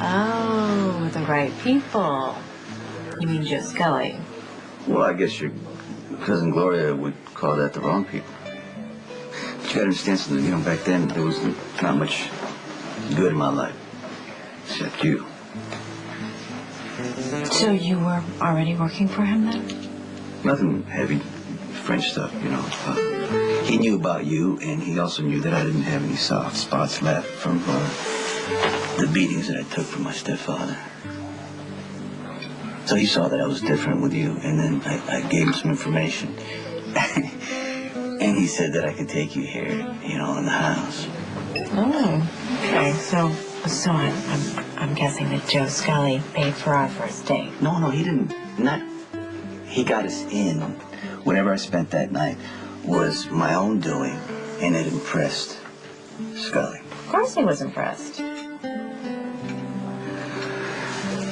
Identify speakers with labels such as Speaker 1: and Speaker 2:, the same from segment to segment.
Speaker 1: Oh, the right people. You mean Joe Scully?
Speaker 2: Well, I guess your cousin Gloria would call that the wrong people. But you gotta understand something, back then there was not much good in my life. Except you.
Speaker 1: So you were already working for him then?
Speaker 2: Nothing heavy, French stuff, He knew about you, and he also knew that I didn't have any soft spots left from the beatings that I took from my stepfather. So he saw that I was different with you, and then I gave him some information. And he said that I could take you here, in the house.
Speaker 1: Oh, okay. So I'm guessing that Joe Scully paid for our first date.
Speaker 2: No, he didn't. He got us in. Whatever I spent that night was my own doing, and it impressed Scully.
Speaker 1: Of course he was impressed.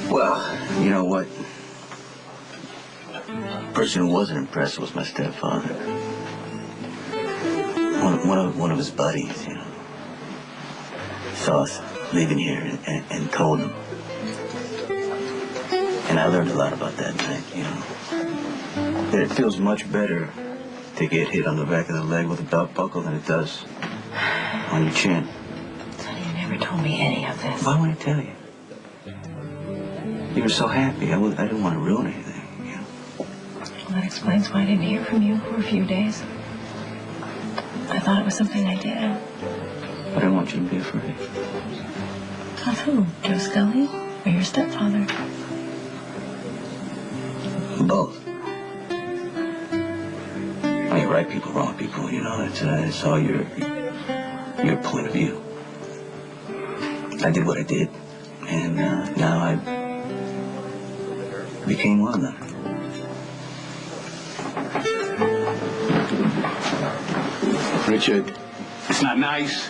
Speaker 2: Well, you know what? The person who wasn't impressed was my stepfather. One of his buddies, saw us leaving here and told him. And I learned a lot about that night, That it feels much better to get hit on the back of the leg with a belt buckle than it does on your chin.
Speaker 1: Sonny, you never told me any of this.
Speaker 2: Why would I tell you? You were so happy. I didn't want to ruin anything,
Speaker 1: Well, that explains why I didn't hear from you for a few days. I thought it was something I did.
Speaker 2: But I want you to be afraid.
Speaker 1: Of who? Joe Scully or your stepfather?
Speaker 2: Both. I mean, right people, wrong people, it's all your point of view. I did what I did, and now I became one of them.
Speaker 3: Richard, it's not nice.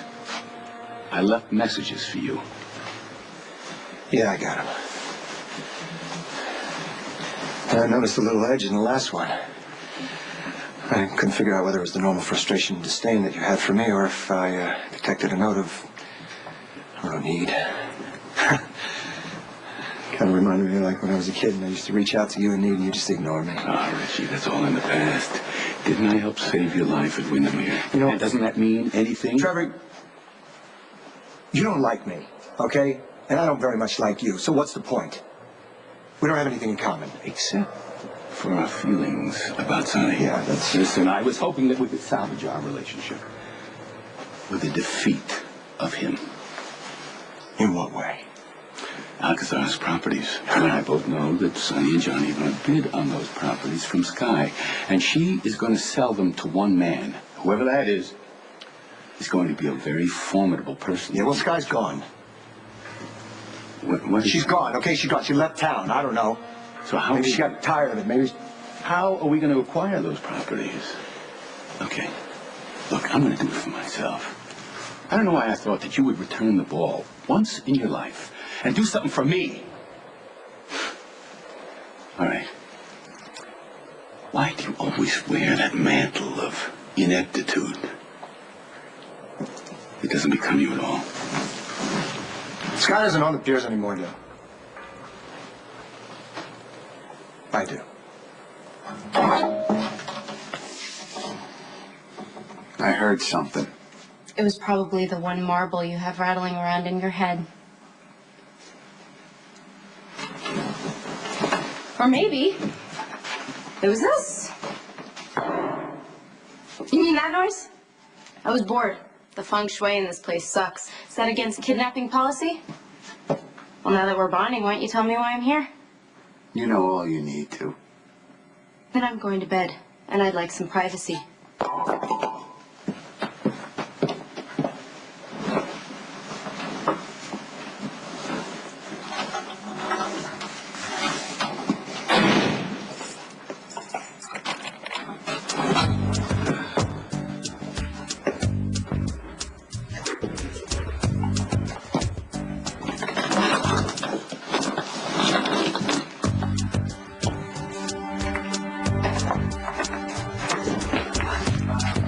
Speaker 3: I left messages for you.
Speaker 4: Yeah, I got him. I noticed a little edge in the last one. I couldn't figure out whether it was the normal frustration and disdain that you had for me, or if I detected a note of, need. Kind of reminded me of like when I was a kid and I used to reach out to you in need and you just ignore me.
Speaker 3: Richie, that's all in the past. Didn't I help save your life at Windermere? And doesn't that mean anything?
Speaker 4: Trevor, you don't like me, okay? And I don't very much like you, so what's the point? We don't have anything in common.
Speaker 3: Except for our feelings about Sonny.
Speaker 4: Yeah, that's...
Speaker 3: Listen, I was hoping that we could salvage our relationship with the defeat of him.
Speaker 4: In what way?
Speaker 3: Alcazar's properties. You and I both know that Sonny and Johnny are going to bid on those properties from Sky. And she is going to sell them to one man. Whoever that is going to be a very formidable person.
Speaker 4: Yeah, well, Sky's gone.
Speaker 3: What
Speaker 4: She's gone, okay? She's gone. She left town. I don't know.
Speaker 3: So how...
Speaker 4: Maybe she got tired of it. Maybe...
Speaker 3: How are we going to acquire those properties? Okay. Look, I'm going to do it for myself. I don't know why I thought that you would return the ball once in your life and do something for me. All right. Why do you always wear that mantle of ineptitude? It doesn't become you at all.
Speaker 4: Sky doesn't own the piers anymore, Joe. I do.
Speaker 5: I heard something.
Speaker 6: It was probably the one marble you have rattling around in your head. Or maybe it was this. You mean that noise? I was bored. The feng shui in this place sucks. Is that against kidnapping policy? Well, now that we're bonding, why don't you tell me why I'm here?
Speaker 5: You know all you need to.
Speaker 6: Then I'm going to bed, and I'd like some privacy.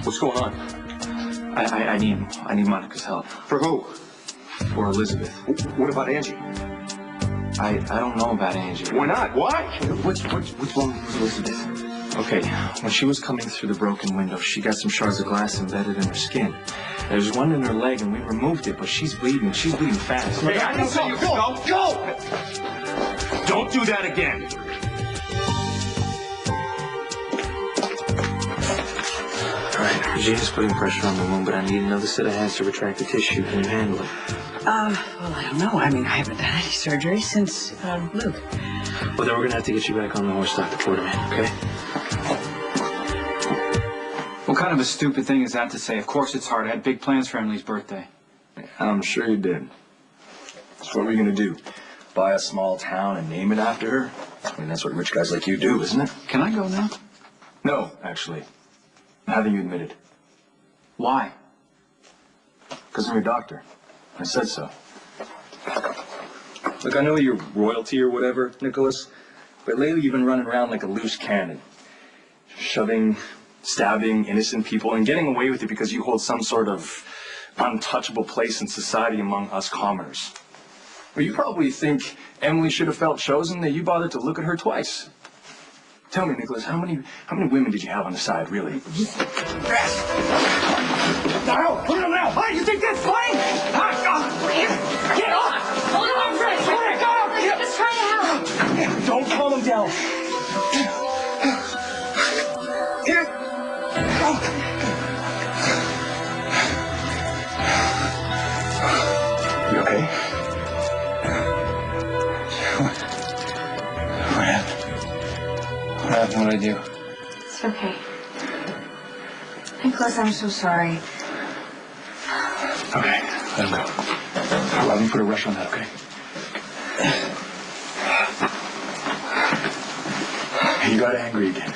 Speaker 4: What's going on?
Speaker 7: I need Monica's help.
Speaker 4: For who?
Speaker 7: or Elizabeth.
Speaker 4: What about Angie?
Speaker 7: I don't know about Angie.
Speaker 4: Why not? Why?
Speaker 7: What's wrong with Elizabeth? Okay, when she was coming through the broken window, she got some shards of glass embedded in her skin. There's one in her leg, and we removed it, but she's bleeding. She's bleeding fast.
Speaker 4: Hey, I didn't say you go! Go! Don't do that again!
Speaker 7: All right, Regina's putting pressure on the wound, but I need another set of hands to retract the tissue. Can you handle it?
Speaker 8: Well, I don't know. I mean, I haven't done any surgery since, Luke.
Speaker 7: Well, then we're gonna have to get you back on the horse, Dr. Porterman, okay?
Speaker 9: What kind of a stupid thing is that to say? Of course it's hard. I had big plans for Emily's birthday.
Speaker 7: I'm sure you did. So what are we gonna do? Buy a small town and name it after her? I mean, that's what rich guys like you do, isn't it?
Speaker 9: Can I go now?
Speaker 7: No, actually. Now that you admit it.
Speaker 9: Why?
Speaker 7: Because I'm your doctor. I said so. Look, I know you're royalty or whatever, Nicholas, but lately you've been running around like a loose cannon. Shoving, stabbing innocent people and getting away with it because you hold some sort of untouchable place in society among us commoners. Well, you probably think Emily should have felt chosen that you bothered to look at her twice. Tell me, Nicholas, how many women did you have on the side, really?
Speaker 4: Now, put it now! Hey, you think that's funny? Get off!
Speaker 6: Hold on, Fred.
Speaker 4: Let it go!
Speaker 6: Just trying to help.
Speaker 7: Don't calm him down. You okay?
Speaker 9: What happened? What happened? What did I do?
Speaker 6: It's okay. Nicholas, I'm so sorry.
Speaker 7: Okay, let him go. Let me put a rush on that, okay? You got angry again.